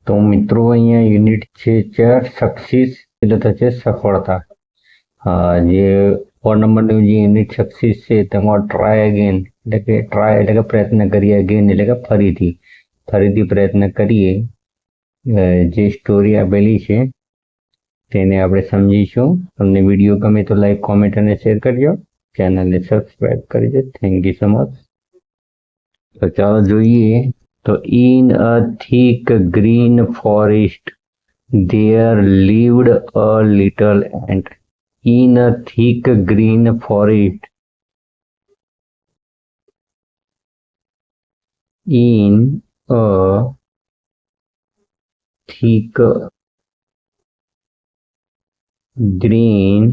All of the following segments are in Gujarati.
તો મિત્રો અહીંયા યુનિટ છે 4 સક્સીસ એટલે થશે સફળતા. જે 4 નંબરનું જે યુનિટ સક્સીસ છે તેમાં ટ્રાય અગેન એટલે કે પ્રયત્ન કરીએ, અગેન એટલે કે ફરીથી પ્રયત્ન કરીએ. જે સ્ટોરી આપેલી છે તેને આપણે સમજીશું. તમને વિડીયો ગમે તો લાઈક, કોમેન્ટ અને શેર કરજો. ચેનલને સબસ્ક્રાઇબ કરજો. Thank you so much. તો ચાલો જોઈએ. તો in a thick green forest there lived a little ant. In a thick green forest. In a thick green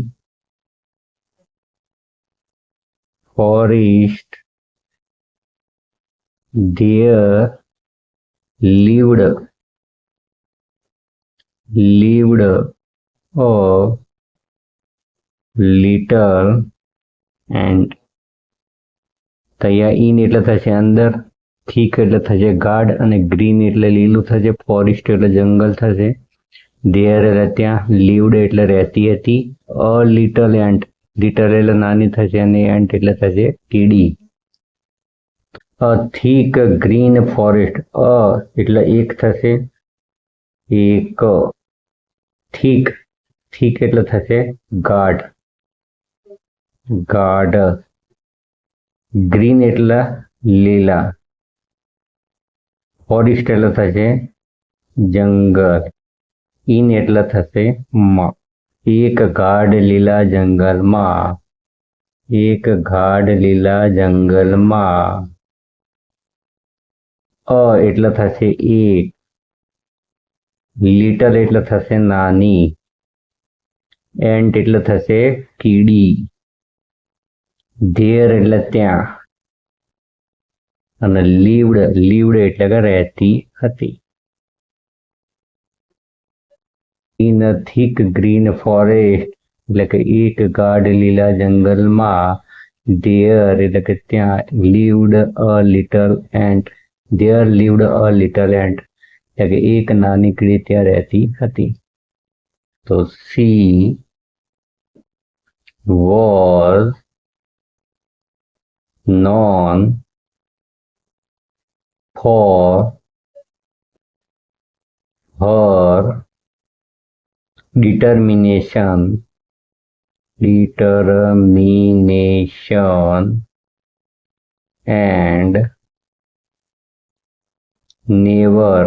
forest there lived a little ant. તૈયાર ઇન એટલે થશે અંદર, થીક એટલે થશે ગાઢ, અને ગ્રીન એટલે લીલું થશે, ફોરેસ્ટ એટલે જંગલ થશે, ધેર એટલે ત્યાં, લીવડ એટલે રહેતી હતી, અ લિટલ એન્ટ, લિટલ એટલે નાની થશે અને એન્ટ એટલે થશે કીડી. અ થીક ગ્રીન ફોરેસ્ટ, અ એટલે એક થશે, એક, થીક, થીક એટલે થશે ગાઢ, ગ્રીન એટલે લીલા, ફોરેસ્ટ એટલે થશે જંગલ, ઇન એટલે થશે માં. એક ગાઢ લીલા જંગલમાં, અ એટલે થશે એક, લિટલ એટલે થશે નાની, એન્ટ એટલે થશે કીડી, ધેર એટલે ત્યાં, અને લીવડ એટલે કે રહેતી હતી. In a thick green forest એટલે કે એક ગાઢ લીલા જંગલમાં, ધેર એટલે કે ત્યાં, lived a little ant એટલે કે એક નાની કીડી ત્યાં રહેતી હતી. તો she was known for her determination and never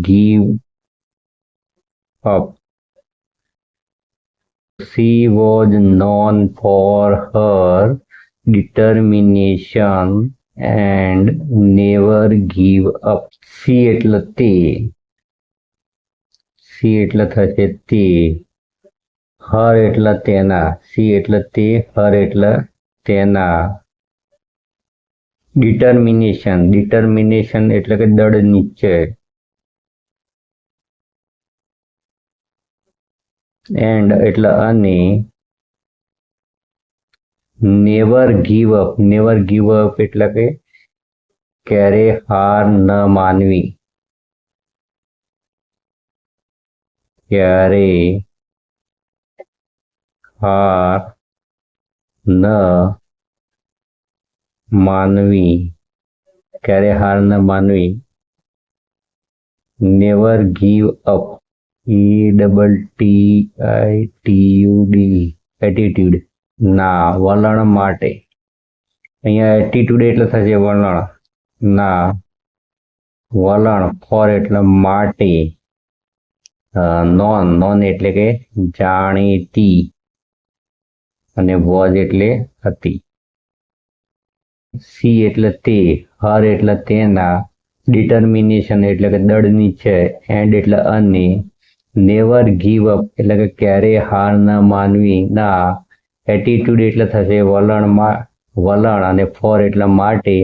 give up. She was known for her determination and never give up. she એટલે તે, she એટલે થશે તે, her એટલે તેના, she એટલે તે, her એટલે તેના, ડિટર્મિનેશન એટલે કે દૃઢ નિશ્ચય, એન્ડ એટલે અને, નેવર ગીવ અપ એટલે કે ક્યારે હાર ન માનવી, ક્યારે હાર ન માનવી, નેવર ગીવ અપ, એટીટ્યુડ ના, વલણ માટે. અહીંયા એટીટ્યુડ એટલે થશે વલણ, ના, વલણ, ફોર એટલે માટે, નોન એટલે કે જાણીતી, અને વોઝ એટલે હતી. સી એટલે તે, હર એટલે તેના, ડિટર્મિનેશન એટલે કે દૃઢ નિશ્ચય, એન્ડ એટલે અને, નેવર ગીવ અપ એટલે કે ક્યારેય હાર ન માનવી, ના, એટીટ્યુડ એટલે થશે વલણ, અને ફોર એટલે માટે,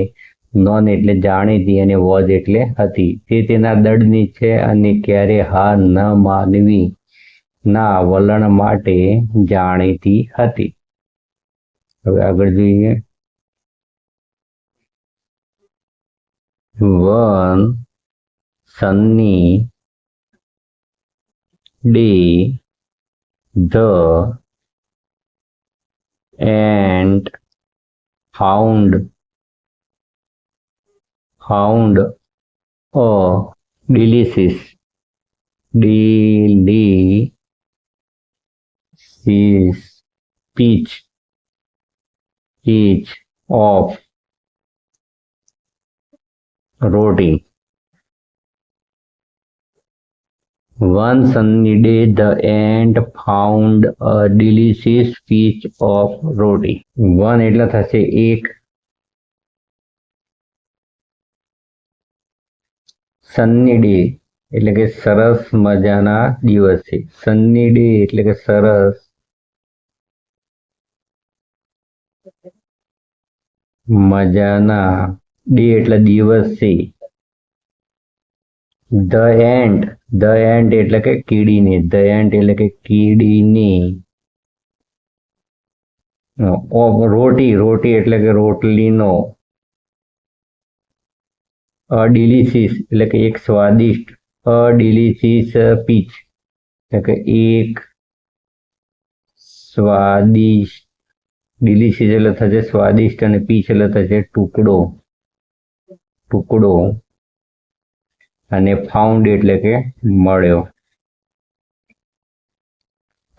નોન એટલે જાણીતી, અને વોઝ એટલે હતી. તે તેના દૃઢ નિશ્ચય અને ક્યારે હાર ન માનવી ના વલણ માટે જાણીતી હતી. હવે આગળ જોઈએ. One sunny day the ant found a delicious piece of roti. One sunny day, the ant found a delicious piece of roti. One એટલે થશે એક, સન્ની ડે એટલે કે સરસ મજાના દિવસે. સન્ની ડે એટલે કે સરસ મજાના, ડે એટલે દિવસે. ધ એન્ટ એટલે કે કીડીની, ધ એન્ટ એટલે કે કીડીની. રોટી એટલે કે રોટલીનો. ડિલિશિયસ એટલે કે એક સ્વાદિષ્ટ, ડિલિશિયસ પીચ એટલે કે એક સ્વાદિષ્ટ. ડિલિશિયસ એટલે થશે સ્વાદિષ્ટ અને પીચ એટલે થશે ટુકડો. અને ફાઉન્ડ એટલે કે મળ્યો.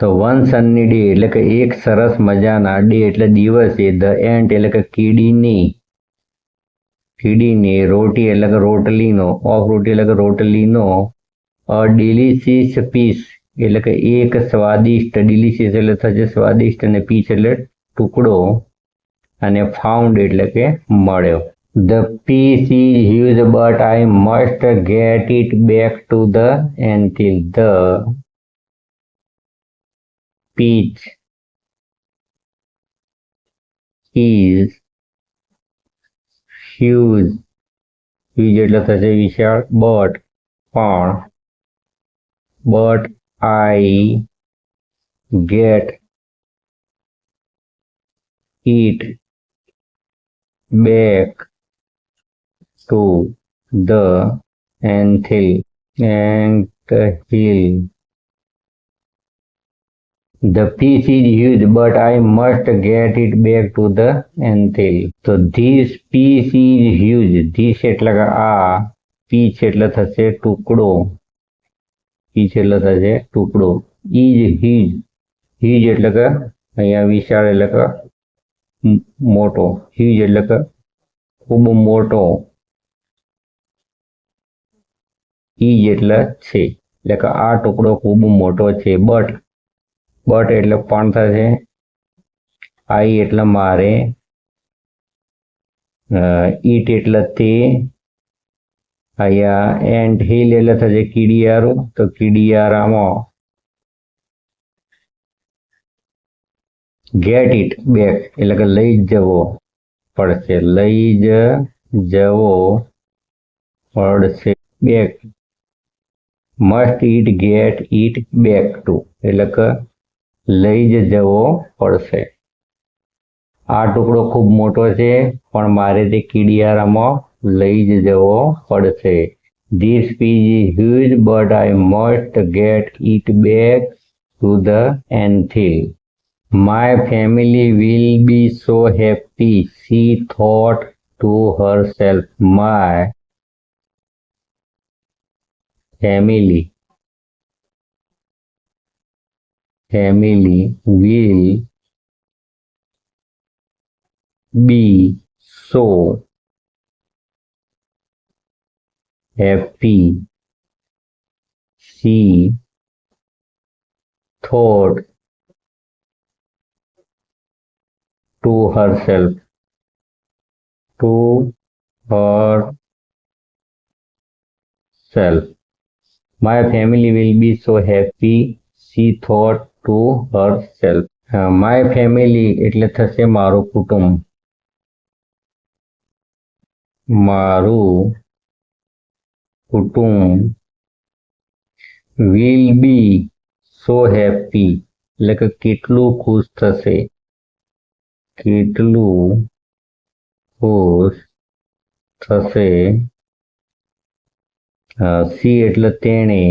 તો વન સનની ડે એટલે કે એક સરસ મજાના, ડે એટલે દિવસે, ધ એન્ટ એટલે કે કીડીની, રોટી એટલે કે રોટલીનો, ઓફ રોટી એટલે કે રોટલીનો, ડિલિશિયસ પીસ એટલે કે એક સ્વાદિષ્ટ, ડિલિશિયસ એટલે થશે સ્વાદિષ્ટ અને પીસ એટલે ટુકડો, અને ફાઉન્ડ એટલે કે મળ્યો. The piece is huge, but I must get it back to the anthill. The piece is huge. Huge એટલે થશે વિશાળ, but I get it back to the anthill. The piece is huge, but I must get it back to the anthill. So this piece is huge. This એટલે કે આ, piece એટલે થશે ટુકડો, piece એટલે થશે ટુકડો. is huge એટલે કે અહીંયા વિશાળ એટલે કે મોટો, huge એટલે કે ખૂબ મોટો, is એટલે છે, એટલે કે આ ટુકડો ખૂબ મોટો છે. બટ એટલે પણ થશે, આઈ એટલે મારે, ઈટ એટલે તે, અહીંયા એન્ટ હિલ એટલે થશે કીડિયારું, તો કીડિયારામાં ગેટ ઇટ બેક એટલે કે લઈ જવો પડશે, લઈ જવો પડશે. Back, must it get it back to એટલે કે લઈ જવો પડશે. આ ટુકડો ખૂબ મોટો છે પણ મારે તે કીડિયારામાં લઈ જવો પડશે. This piece is huge, but I must get it back to the anthill. My family will be so happy, she thought to herself. My family will be so happy, she thought to herself. My family will be so happy, she thought to herself. My family એટલે થશે મારું કુટુંબ, મારું કુટુંબ. will be so happy એટલે કે કેટલું ખુશ થશે, કેટલું ખુશ થશે, સી એટલે તેણે,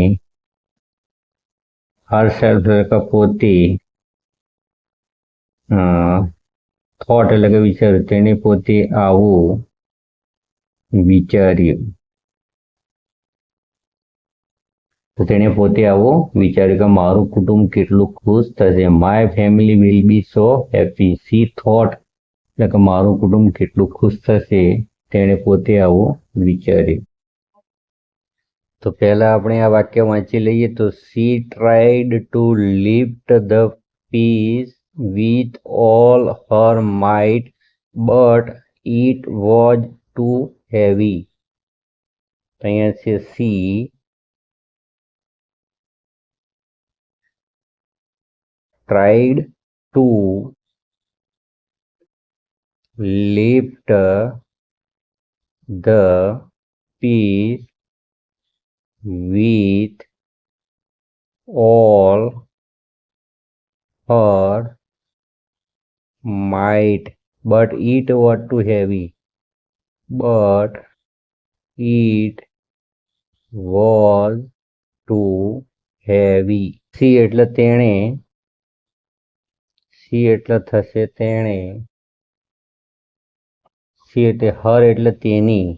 હરસેલ્ફ એટલે કે પોતે, થોટ એટલે કે વિચાર્યું, તેણે પોતે આવું વિચાર્યું. તો તેણે પોતે આવું વિચાર્યું કે મારું કુટુંબ કેટલું ખુશ થશે. My family will be so happy. C thought એટલે કે મારું કુટુંબ કેટલું ખુશ થશે. તેણે પોતે આવું વિચાર્યું. તો પહેલા આપણે આ વાક્ય વાંચી લઈએ. તો she tried to lift the piece with all her might, but it was too heavy. અહીંયા છે C tried to lift the piece with all her might, but it was too heavy. But it was too heavy. C એટલે તેણે, સી એટલે થશે તેણે, સી એટલે હર એટલે તેની,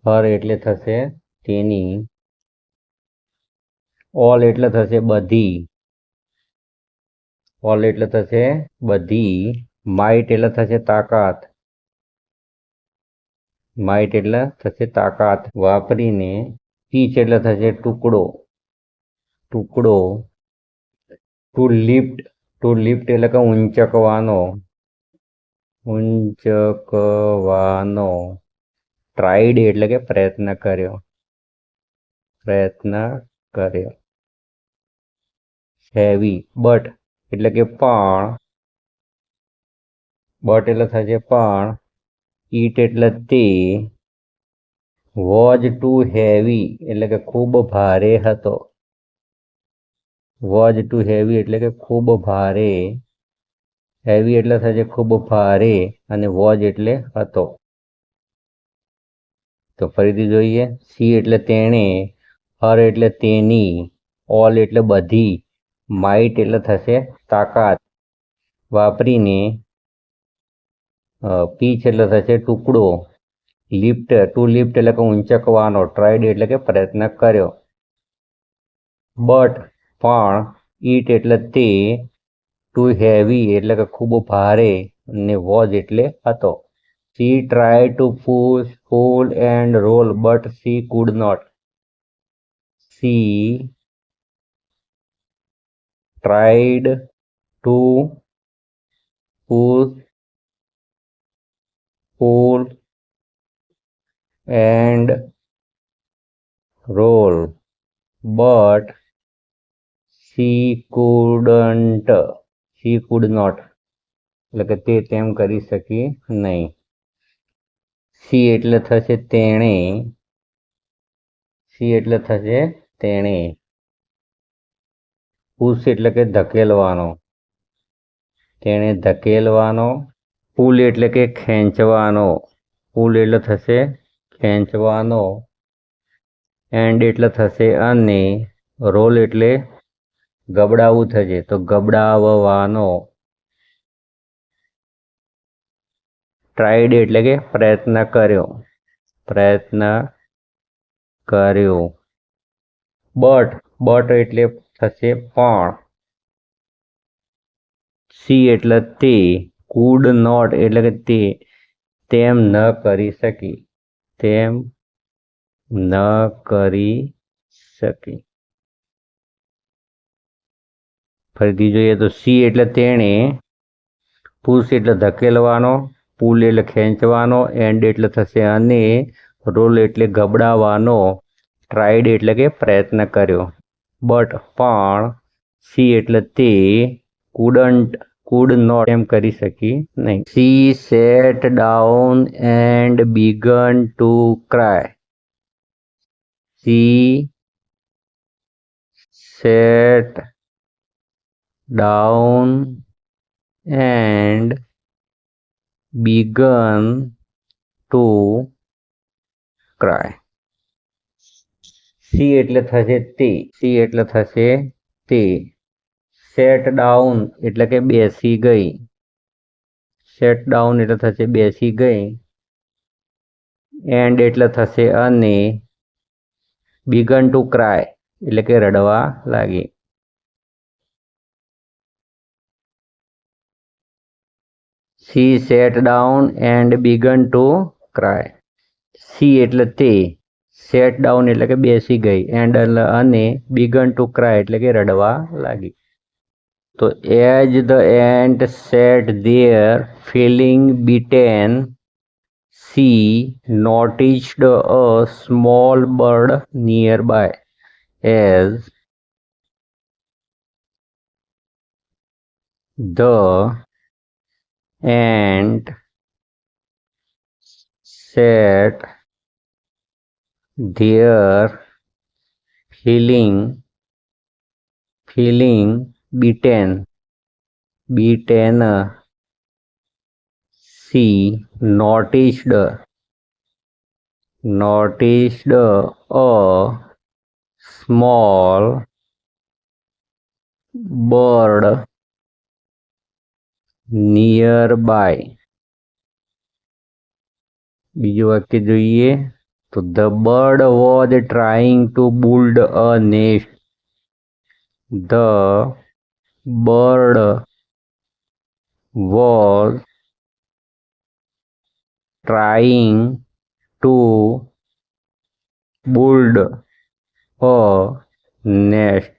હર એટલે થશે તેની, ઓલ એટલે થશે બધી, ઓલ એટલે થશે બધી, માઇટ એટલે થશે તાકાત, માઇટ એટલે થશે તાકાત વાપરીને, પીચ એટલે થશે ટુકડો, ટુકડો, ટુ લિફ્ટ એટલે કે ઊંચકવાનો, ઊંચકવાનો, ટ્રાઈડ એટલે કે પ્રયત્ન કર્યો, પ્રયત્ન કર્યો, હેવી, બટ એટલે કે પણ, બટ એટલે થશે પણ, ઈટ એટલે તે, વોઝ ટુ હેવી એટલે કે ખૂબ ભારે હતો, વોઝ ટુ હેવી એટલે કે ખૂબ ભારે, હેવી એટલે થશે ખૂબ ભારે અને વોઝ એટલે હતો. તો ફરીથી જોઈએ. સી એટલે તેણે, હર એટલે તેની, ઓલ એટલે બધી, માઇટ એટલે થશે તાકાત વાપરીને, પીચ એટલે થશે ટુકડો, લિફ્ટ ટુ લિફ્ટ એટલે કે ઊંચકવાનો, ટ્રાઈડ એટલે કે પ્રયત્ન કર્યો, બટ પણ, ઈટ એટલે તે, ટુ હેવી એટલે કે ખૂબ ભારે અને વોઝ એટલે હતો. She try to push, pull and roll but she could not. She tried to push, pull and roll, but she couldn't, she could not એટલે કે તે તેમ કરી શકી નહીં. સી એટલે થશે તેણે, સી એટલે થશે તેણે, પુશ એટલે કે ધકેલવાનો, તેણે ધકેલવાનો, પુલ એટલે કે ખેંચવાનો, પુલ એટલે થશે ખેંચવાનો, એન્ડ એટલે થશે અને, રોલ એટલે ગબડાવવું થશે તો ગબડાવવાનો, ટ્રાઈડ એટલે કે પ્રયત્ન કર્યો, પ્રયત્ન કર્યો, બટ એટલે થશે પણ, સી એટલે તે, કુડ નોટ એટલે કે તે તેમ ન કરી શકી, તેમ ન કરી શકી. ફરીથી જોઈએ તો સી એટલે તેણે, પુશ એટલે ધકેલવાનો, પુલ એટલે ખેંચવાનો, એન્ડ એટલે થશે અને, રોલ એટલે ગબડાવવાનો, ટ્રાઈડ એટલે કે પ્રયત્ન કર્યો, બટ પણ, સી એટલે તે, કુડ નોટ એમ કરી શકી નહીં. C set down and began to cry. C set down and began to cry. C એટલે થશે તે. સી એટલે થશે તે. સેટ ડાઉન એટલે કે બેસી ગઈ. સેટ ડાઉન એટલે થશે બેસી ગઈ. એન્ડ એટલે થશે અને. બિગન ટુ ક્રાય એટલે કે રડવા લાગી. She sat down and began to cry. She એટલે તે. સેટ ડાઉન એટલે કે બેસી ગઈ. એન્ડ અને began to cry એટલે કે રડવા લાગી. તો as the ant sat there feeling beaten, she noticed a small bird nearby. As the ant sat there feeling beaten, she noticed a small bird nearby. બીજું વાક્ય જોઈએ તો the bird was trying to build a nest. The bird was trying to build a nest.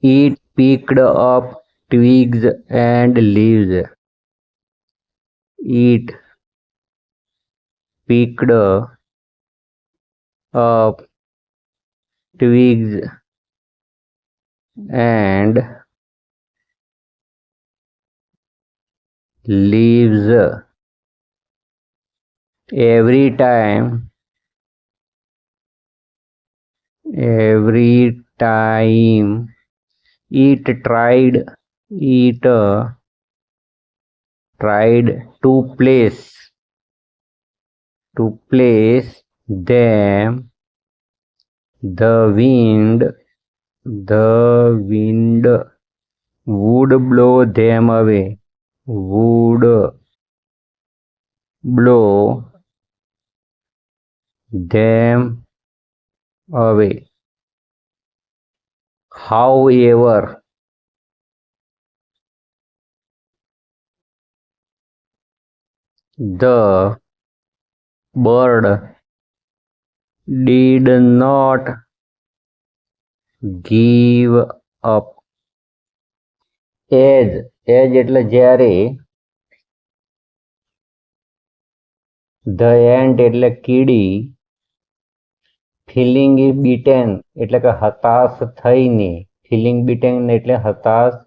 It picked up twigs and leaves. It picked up twigs and leaves. Every time it tried to place them, the wind would blow them away. However, the bird did not give up. As એટલે જ્યારે. The ant એટલે કીડી. feeling beaten એટલે કે હતાશ થઈને. feeling beaten એટલે હતાશ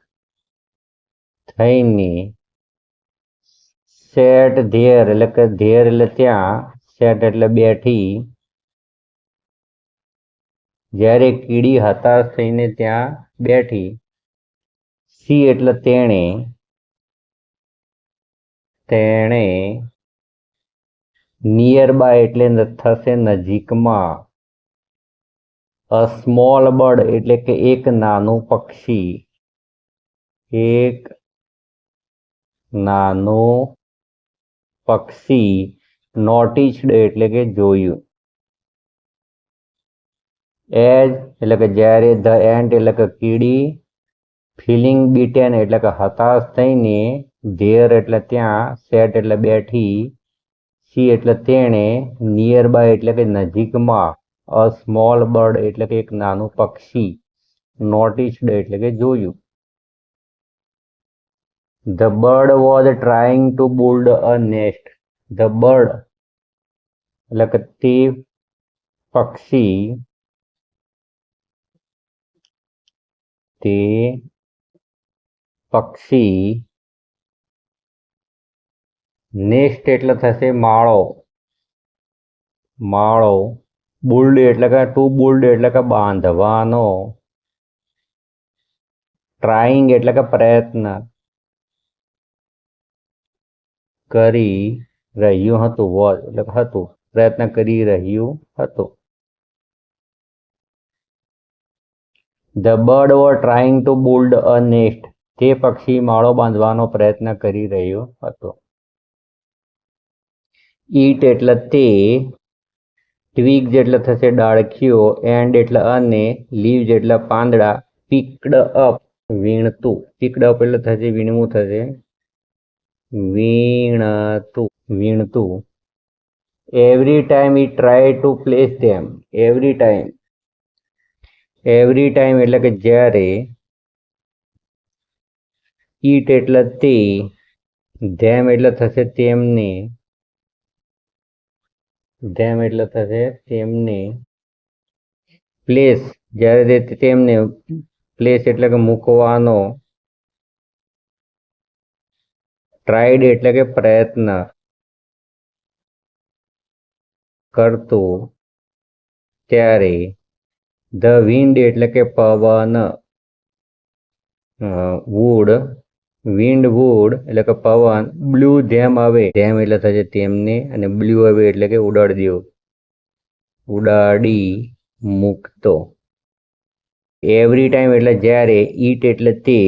થઈને. sat there એટલે કે there એટલે ત્યાં. sat એટલે બેઠી. જ્યારે કીડી હતાશ થઈને ત્યાં બેઠી. સી એટલે તેણે. નિયર બાય એટલે થશે નજીકમાં. અ સ્મોલ બર્ડ એટલે કે એક નાનું પક્ષી. નોટિસ્ડ એટલે કે જોયું. એજ એટલે કે જ્યારે. ધ એન્ટ એટલે કે કીડી. ફિલિંગ બીટેન એટલે કે હતાશ થઈને. ધેર એટલે ત્યાં. સેટ એટલે બેઠી. સી એટલે તેણે. નિયર બાય એટલે કે નજીકમાં. અ સ્મોલ બર્ડ એટલે કે એક નાનું પક્ષી. નોટિસ્ડ એટલે કે જોયું. The bird was trying to build a nest. The bird એટલે કે તે પક્ષી. નેસ્ટ એટલે થશે માળો. બુલ્ડ એટલે કે ટુ બુલ્ડ એટલે કે બાંધવાનો. ટ્રાઈંગ એટલે કે પ્રયત્ન કરી રહ્યું હતું. એટલે કે હતું. પ્રયત્ન કરી રહ્યું હતું. The bird was trying to build a nest. તે પક્ષી માળો બાંધવાનો પ્રયત્ન કરી રહ્યો હતો. Eat એટલે તે, twigs એટલે થશે ડાળખીઓ, and એટલે અને, leaves એટલે પાંદડા, picked up વીણતું, picked up એટલે થશે વીણવું થશે, વીણતું. Every time he tried to place them. Every time એટલે કે જ્યારે, eat એટલે તે, them એટલે થશે તેમને, place જ્યારે તેમને, place એટલે કે મૂકવાનો, tried એટલે કે પ્રયત્ન કરતું ત્યારે, the wind એટલે કે પવન, wind would એટલે કે પવન, blew them away, them એટલે થશે તેમને, અને blew away એટલે કે ઉડાડી મૂકતો. Every time એટલે જ્યારે, eat એટલે તે,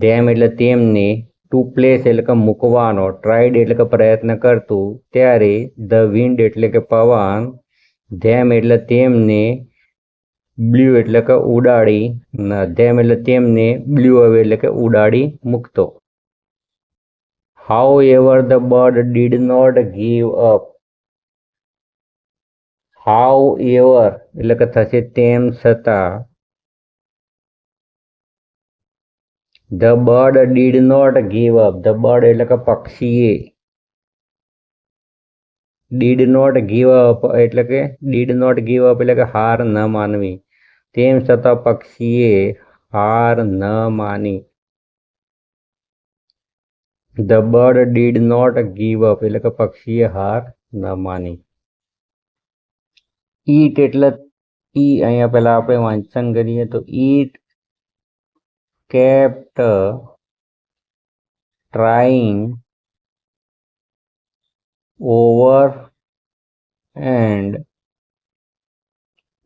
them એટલે તેમને, to place એટલે કે મૂકવાનો, tried એટલે કે પ્રયત્ન કરતું ત્યારે, the wind એટલે કે પવન, them એટલે તેમને, blew એટલે કે ઉડાડી, them એટલે તેમને, blew away એટલે કે ઉડાડી મૂકતો. However, the bird did not give up. However એટલે કે થશે તેમ છતાં, the bird did not give up. The bird એટલે કે પક્ષીએ, did not give up એટલે કે હાર ન માનવી, તેમ છતાં પક્ષીએ હાર ન માની. The bird did not give up એટલે કે પક્ષીએ હાર ન માની. eat એટલે અહીંયા પહેલા આપણે વાંચન કરીએ તો eat kept trying over and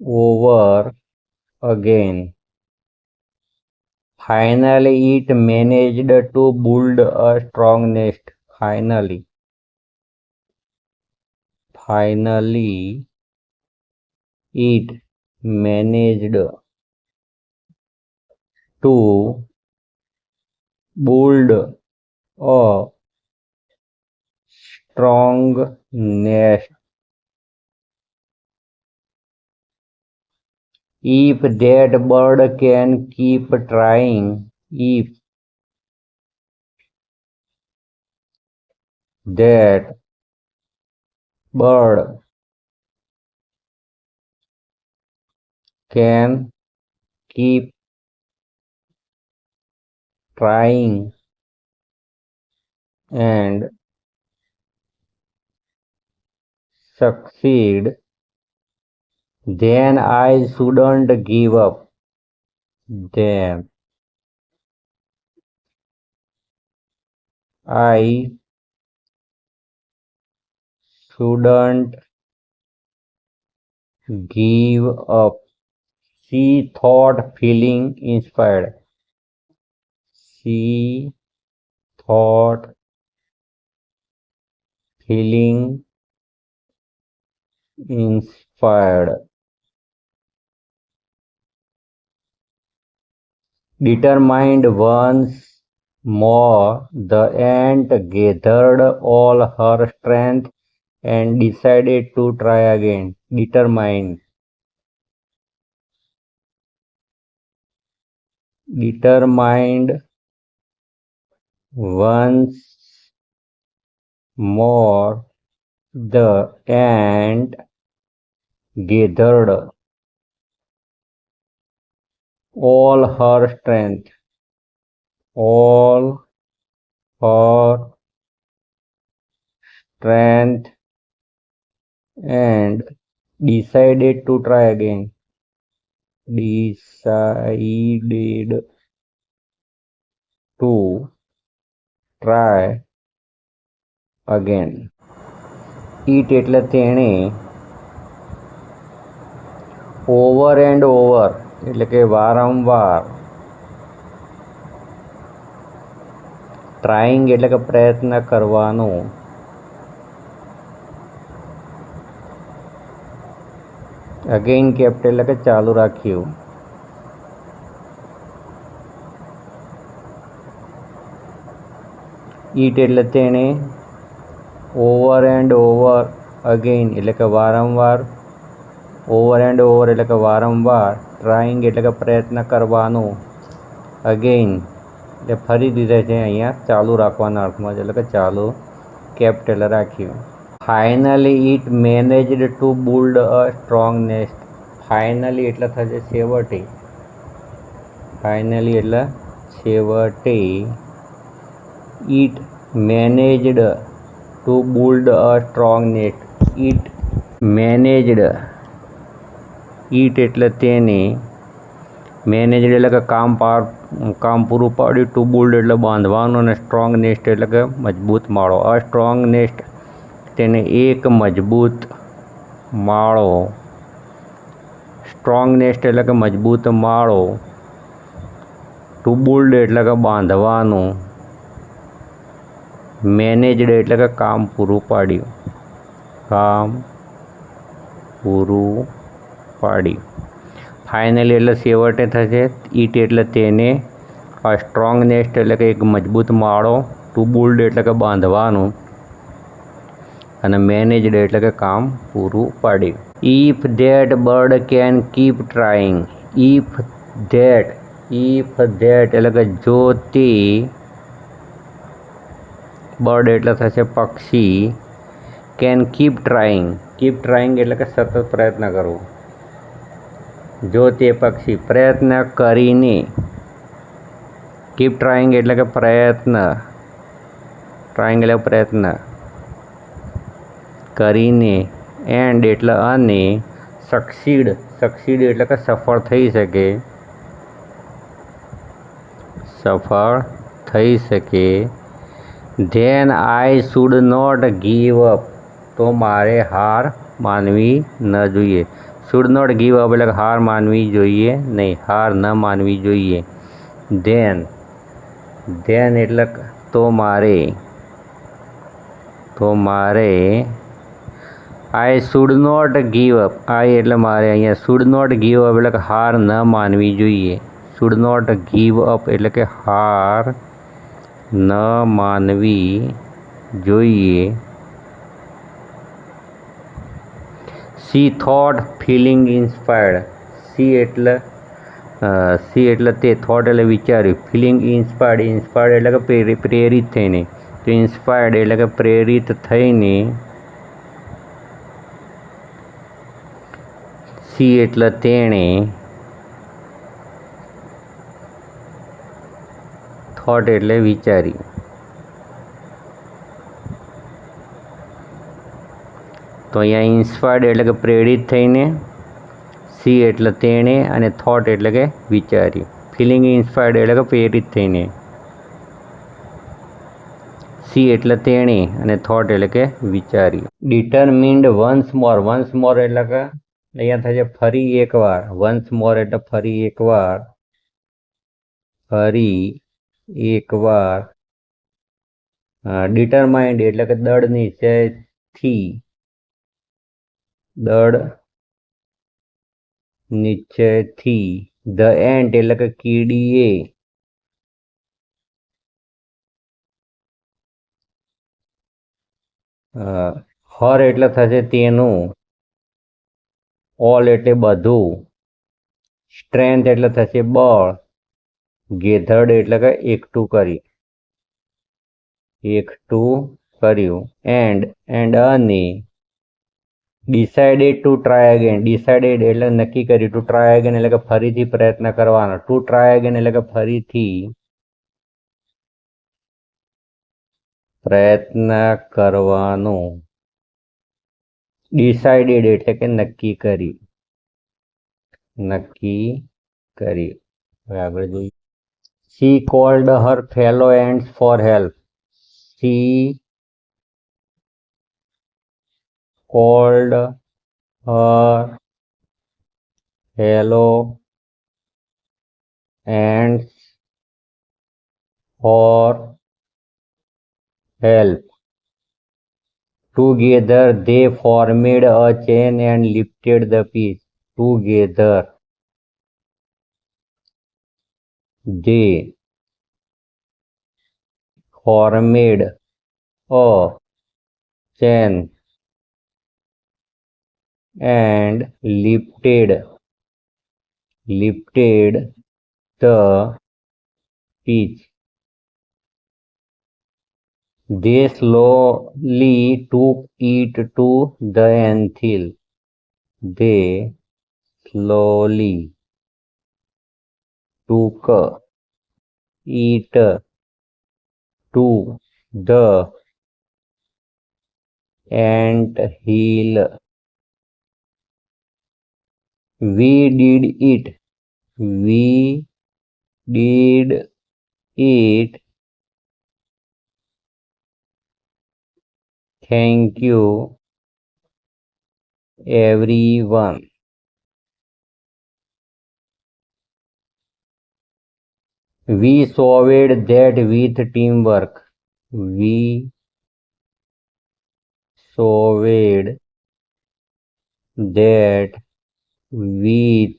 over again. Finally, it managed to build a strong nest. Finally, it managed to build a strong nest. If that bird can keep trying, if that bird can keep trying and succeed, then I shouldn't give up. Then I shouldn't give up. She thought, feeling inspired. She thought, feeling inspired. Determined once more, the ant gathered all her strength and decided to try again. Determined once more, the ant gathered all her strength and decided to try again. Decided to try again. ઈટ એટલે તેણે, ઓવર એન્ડ ઓવર એટલે કે વારંવાર, ટ્રાઈંગ એટલે કે પ્રયત્ન કરવાનો, અગેઇન કેપ્ટ એટલે કે ચાલુ રાખ્યું, ઈટ એટલે તેણે, ઓવર એન્ડ ઓવર અગેઇન એટલે કે વારંવાર, ઓવર એન્ડ ઓવર એટલે કે વારંવાર, ટ્રાઈંગ એટલે કે પ્રયત્ન કરવાનો, અગેઇન એટલે ફરીથી થાય છે અહીંયા ચાલુ રાખવાના અર્થમાં એટલે કે ચાલુ કેપ્ટ એટલે રાખ્યું. Finally it મેનેજડ to build a strong nest. Finally એટલે થશે છેવટે, ફાઇનલી એટલે છેવટે, it મેનેજડ to build a strong nest. It મેનેજડ, it એટલે તેને, મેનેજડ એટલે કે કામ પૂરું પાડ્યું, ટુ બિલ્ડ એટલે બાંધવાનું, અને સ્ટ્રોંગ નેસ્ટ એટલે કે મજબૂત માળો. અ સ્ટ્રોંગ નેસ્ટ તેને એક મજબૂત માળો, સ્ટ્રોંગ નેસ્ટ એટલે કે મજબૂત માળો, ટુ બિલ્ડ એટલે કે બાંધવાનું, મેનેજડ એટલે કે કામ પૂરું પાડ્યું, કામ પૂરું પાડ્યું. ફાઇનલી એટલે છેવટે થશે, ઈટ એટલે તેને, આ સ્ટ્રોંગ નેસ્ટ એટલે કે એક મજબૂત માળો, ટુ બિલ્ડ એટલે કે બાંધવાનું, અને મેનેજડ એટલે કે કામ પૂરું પાડ્યું. If that bird can keep trying. If that એટલે કે જો તે, બર્ડ એટલે થશે પક્ષી, કેન કીપ ટ્રાઈંગ એટલે કે સતત પ્રયત્ન કરવો. જો તે પક્ષી પ્રયત્ન કરીને, કીપ ટ્રાઈંગ એટલે કે પ્રયત્ન, ટ્રાઈંગ એટલે પ્રયત્ન કરીને, એન્ડ એટલે અને, સક્સીડ એટલે કે સફળ થઈ શકે, સફળ થઈ શકે, then I should not give up. તો મારે હાર માનવી ન જોઈએ. શુડ નોટ ગીવ અપ એટલે હાર માનવી જોઈએ નહીં, હાર ન માનવી જોઈએ. ધેન એટલે તો મારે, I should not give up, I એટલે મારે, અહીંયા શુડ નોટ ગીવ અપ એટલે કે હાર ન માનવી જોઈએ. શુડ નોટ ગીવ અપ એટલે કે હાર ન માનવી જોઈએ. She thought feeling inspired. She એટલે તે, થોટ એટલે વિચાર્યું, ફિલિંગ ઇન્સ્પાયર્ડ એટલે કે પ્રેરિત થઈને, તો ઇન્સ્પાયર્ડ એટલે કે પ્રેરિત થઈને, સી એટલે તેણે, થોટ એટલે વિચાર્યું. તો અહીંયા ઇન્સ્પાયર્ડ એટલે કે પ્રેરિત થઈને, સી એટલે તેણે, અને થોટ એટલે કે વિચાર્યું. ફિલિંગ ઇન્સ્પાયર્ડ એટલે કે પ્રેરિત થઈને, સી એટલે તેણે, અને થોટ એટલે કે વિચાર્યું. ડિટરમિન્ડ વન્સ મોર એટલે કે અહીંયા થશે ફરી એકવાર. વન્સ મોર એટલે ફરી એકવાર, ડિટરમાઇન્ડ એટલે કે દૃઢ નિશ્ચયથી, ધ એન્ટ એટલે કે કીડીએ, હર એટલે થશે તેનું, ઓલ એટલે બધું, સ્ટ્રેન્થ એટલે થશે બળ, ગેધર્ડ એટલે કે એકઠું કર્યું, એન્ડ અને, decided to try again. Decided એટલે નક્કી કર્યું, ટુ ટ્રાય અગેન એટલે કે ફરીથી પ્રયત્ન કરવાનો, ટુ ટ્રાય અગેન એટલે કે ફરીથી પ્રયત્ન કરવાનો, ડિસાઇડેડ એટલે કે નક્કી કર્યું. હવે આગળ જોઈએ. She called her fellow ends for help. She called her hello ants for help. Together they formed a chain and lifted the piece. Together they formed a chain and lifted the piece. They slowly took it to the anthill. They slowly took it to the anthill. We did it. We did it. Thank you, everyone. We solved that with teamwork. We solved that with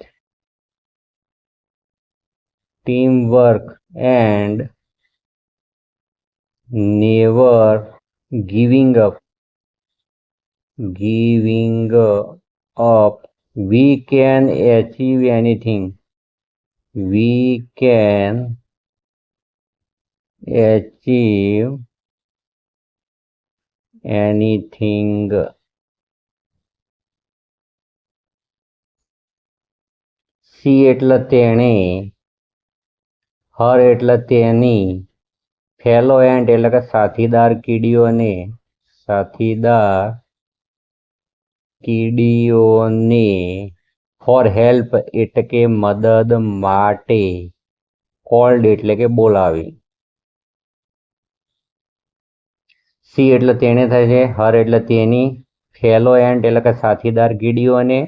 teamwork and never giving up. Giving up. We can achieve anything. We can achieve anything. C એટલે તેણે, હર એટલે તેની, ફેલો એન્ટ એટલે કે સાથીદાર કીડીઓને, સાથીદાર કીડીઓને, ફોર હેલ્પ એટલે કે મદદ માટે, કોલ્ડ એટલે કે બોલાવી. સી એટલે તેણે થાય છે, હર એટલે તેની, ફેલો એન્ટ એટલે કે સાથીદાર કીડીઓને,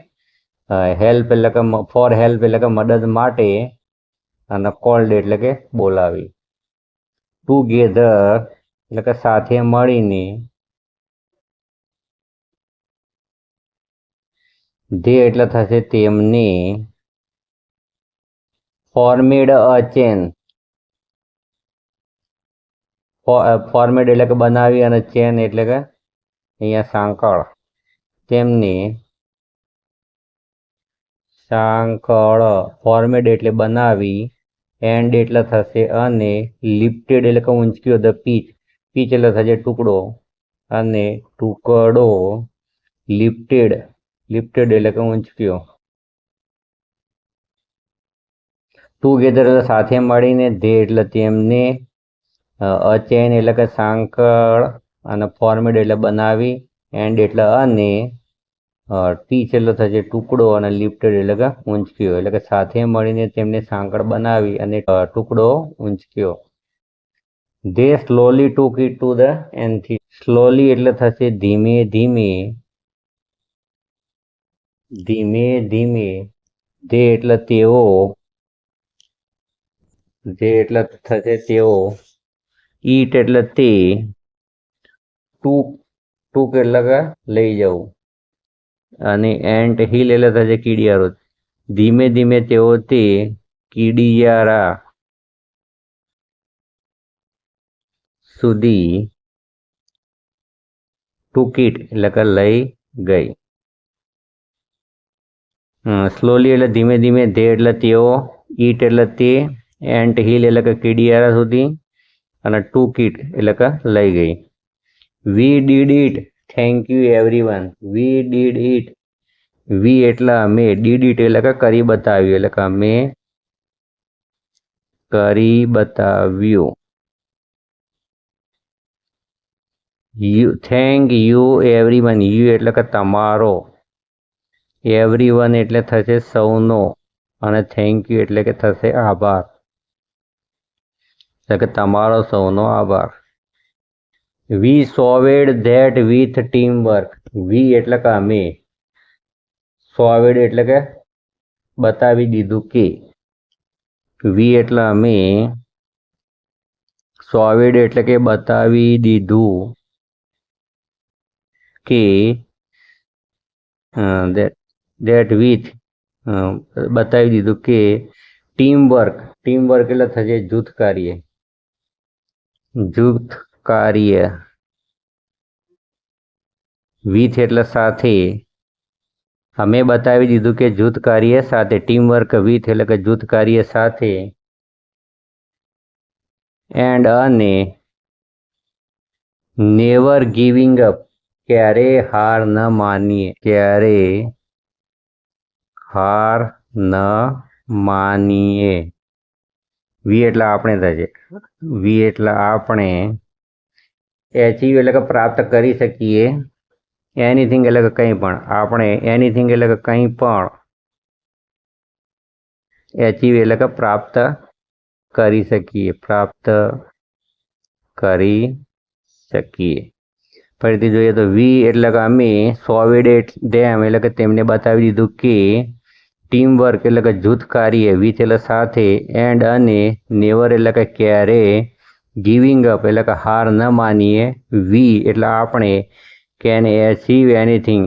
હેલ્પ એટલે કે ફોર હેલ્પ એટલે કે મદદ માટે, અને કોલ્ડ એટલે કે બોલાવી. ટુગેધર એટલે કે સાથે મળીને, ધે એટલે થશે તેમને, ફોર્મેડ અ ચેન, ફોર્મેડ એટલે કે બનાવી અને ચેન એટલે કે અહીંયા સાંકળ, તેમને સાંકળ, ફોર્મેડ એટલે બનાવી, એન્ડ એટલે થશે અને, લિફ્ટેડ એટલે કે ઊંચક્યો, ધ પીચ, પીચ એટલે થશે ટુકડો, અને ટુકડો, લિફ્ટેડ, લિફ્ટેડ એટલે કે ઊંચક્યો. ટુગેધર એટલે સાથે મળીને, ધે એટલે તેમને, અ ચેન એટલે કે સાંકળ, અને ફોર્મેડ એટલે બનાવી, એન્ડ એટલે અને, પીચ એટલે થશે ટુકડો, અને લિફ્ટેડ એટલે કે ઊંચક્યો, એટલે કે સાથે મળીને તેમને સાંકળ બનાવી અને ટુકડો ઊંચક્યો. They slowly took it to the anthill, slowly એટલે થશે ધીમે ધીમે, ધીમે ધીમે, ધે એટલે તેઓ, ધે એટલે થશે તેઓ, ઈટ એટલે તે, ટૂક, ટૂક એટલે કે લઈ જવું, અને એન્ટ હિલ એટલે થશે કીડિયારો. ધીમે ધીમે તેઓ તે કીડિયારા સુધી, ટૂકીટ એટલે કે લઈ ગઈ. સ્લોલી એટલે ધીમે ધીમે, ધે એટલે તેઓ, ઈટ એટલે તે, એન્ટ હિલ એટલે કે કીડિયારા સુધી, અને ટૂકીટ એટલે કે લઈ ગઈ. We did it, thank you everyone. We did it, we એટલે અમે, ડીડ ઇટ એટલે કે કરી બતાવ્યું, એટલે કે અમે કરી બતાવ્યું. You, thank you everyone, you એટલે કે તમારો, એવરીવન એટલે થશે સૌનો, અને થેન્ક યુ એટલે કે થશે આભાર, એટલે કે તમારો સૌનો આભાર. વી સોવેડ ધેટ વિથ ટીમ વર્ક. વી એટલે કે અમે, સોવેડ એટલે કે બતાવી દીધું કે, વી એટલે અમે, સોવેડ એટલે કે બતાવી દીધું કે, ધેટ વિથ બતાવી દીધું કે ટીમ વર્ક એટલે થશે જૂથ કાર્ય, જૂથ કાર્ય, વિથ એટલે સાથે, અમે બતાવી દીધું કે જૂથ કાર્ય સાથે, ટીમ વર્ક વિથ એટલે કે જૂથ કાર્ય સાથે, એન્ડ અને નેવર ગિવિંગ અપ, ક્યારે હાર ન માનીએ, ક્યારે હાર ન માનીએ. વી એટલે આપણે થશે, વી એટલે આપણે, એચીવ એટલે કે પ્રાપ્ત કરી શકીએ, એનીથિંગ એટલે કે કંઈ પણ, આપણે એનીથિંગ એટલે કે કંઈ પણ, એચીવ એટલે કે પ્રાપ્ત કરી શકીએ, પ્રાપ્ત કરી શકીએ. ફરીથી જોઈએ તો વી એટલે કે અમે, સોવેડ ધેમ એટલે કે તેમને બતાવી દીધું કે, ટીમ વર્ક એટલે કે જૂથ કાર્ય, વિથ એટલે સાથે, એન્ડ અને નેવર એટલે કે ક્યારે, ગિવિંગ અપ એટલે કે હાર ન માનીએ, વી એટલે આપણે, કેન એચીવ એનીથિંગ,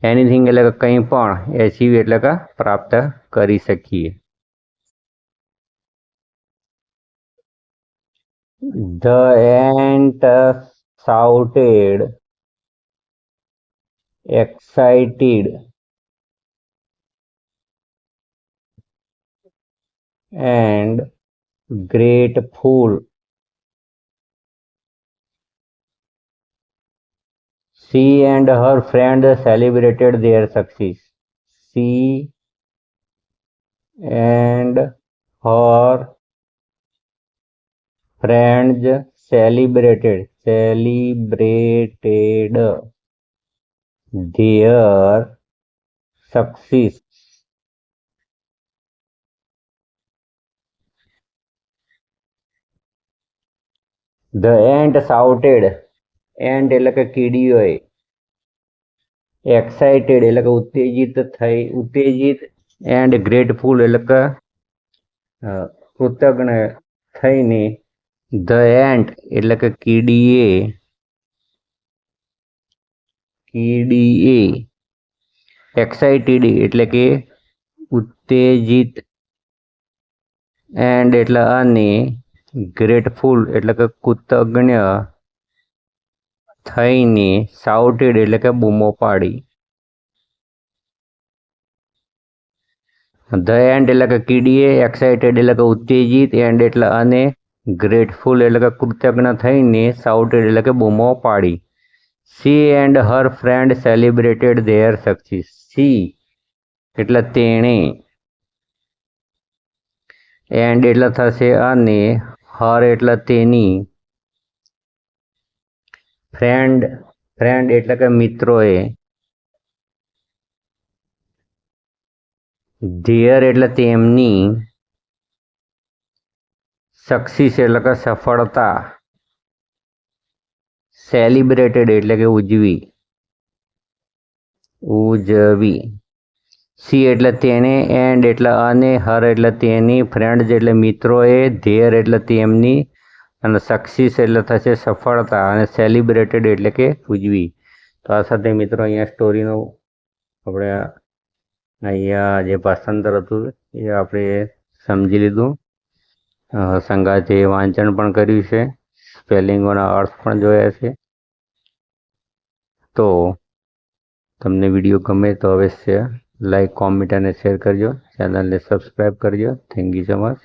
એનીથિંગ એટલે કે કંઈ પણ, એચીવ એટલે કે પ્રાપ્ત કરી શકીએ. The ant shouted, excited, and grateful. She and her friends celebrated their success. She and her friends celebrated their success. The ant shouted, ant એટલે કે કીડીઓએ, એક્સાઇટેડ એટલે કે ઉત્તેજિત, એન્ડ ગ્રેટફુલ એટલે કે કૃતજ્ઞ થઈને, ધ એન્ટ એટલે કે કીડીએ, એક્સાઇટેડ એટલે કે ઉત્તેજિત, એન્ડ એટલે અને, ગ્રેટફુલ એટલે કે કૃતજ્ઞ થઈને, શાઉટેડ એટલે કે બૂમો પાડી. ધ એન્ડ એટલે કે કીડીએ, એક્સાઇટેડ એટલે કે ઉત્તેજિત, એન્ડ એટલે અને, ગ્રેટફુલ એટલે કે કૃતજ્ઞ થઈને, શાઉટેડ એટલે કે બૂમો પાડી. C and her friend celebrated there success. C એટલે તેણે, એન્ડ એટલે થશે અને, હર એટલે તેની, ફ્રેન્ડ એટલે કે મિત્રોએ, ધેર એટલે તેમની, સક્સીસ એટલે કે સફળતા, સેલિબ્રેટેડ એટલે કે ઉજવી. સી એટલે તેને, એન્ડ એટલે અને, હર એટલે તેની, ફ્રેન્ડ્સ એટલે મિત્રોએ, ધેર એટલે તેમની, અને સક્સીસ એટલે થશે સફળતા, અને સેલિબ્રેટેડ એટલે કે ઉજવી. તો આ સાથે મિત્રો અહીંયા સ્ટોરીનું આપણે અહીંયા જે ભાષાંતર હતું એ આપણે સમજી લીધું, સંગાથે વાંચન પણ કર્યું છે, સ્પેલિંગોના અર્થ પણ જોયા છે. તો તમને વિડીયો ગમે તો અવશ્ય લાઈક, કોમેન્ટ અને શેર કરજો. ચેનલને સબસ્ક્રાઈબ કરજો. Thank you so much.